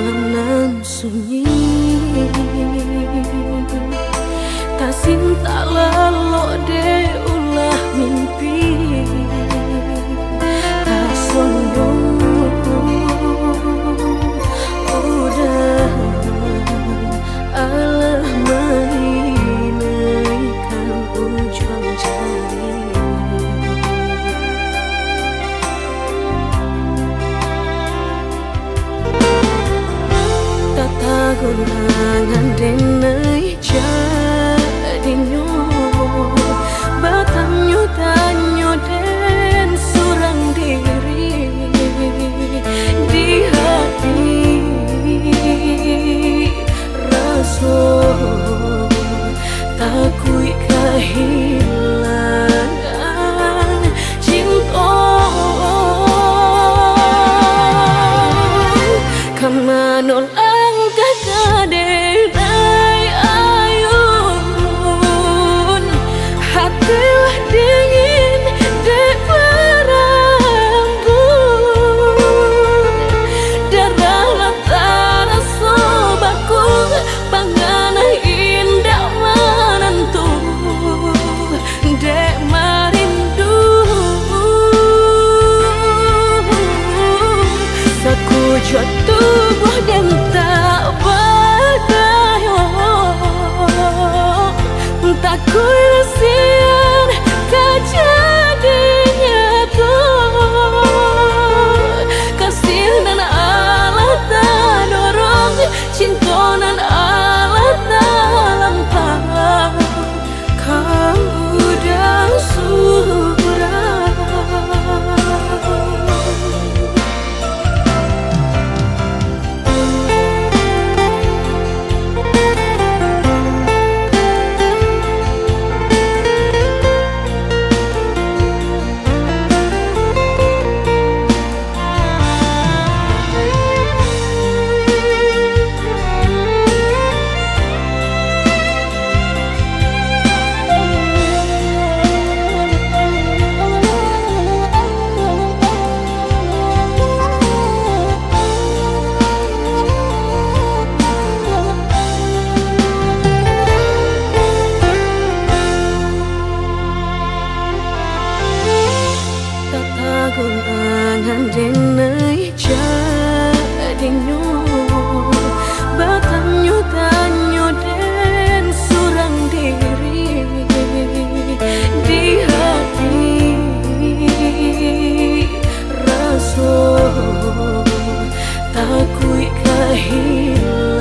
jalanan sunyi, tak cinta lalu de ulah mimpi, tak sombong udah alah menginaikan ujung jari. Tata gulangan denai jadinya batanyo tanyo den surang diri di hati rasa takui kehilangan cinta kamanol angkat kadenai ayun hatilah dingin dek berambut darah latara sobaku panganah indah menentu dek marindu sakujud tubuh dan tak berdaya tak kuilasian kejadinya tuh kasih dan Allah tak dorong cinta dan Allah tak lampau kamu dah surah. Gulangan denai jadinya batanyo tanyo den surang diri di hati rasa takui kehilangan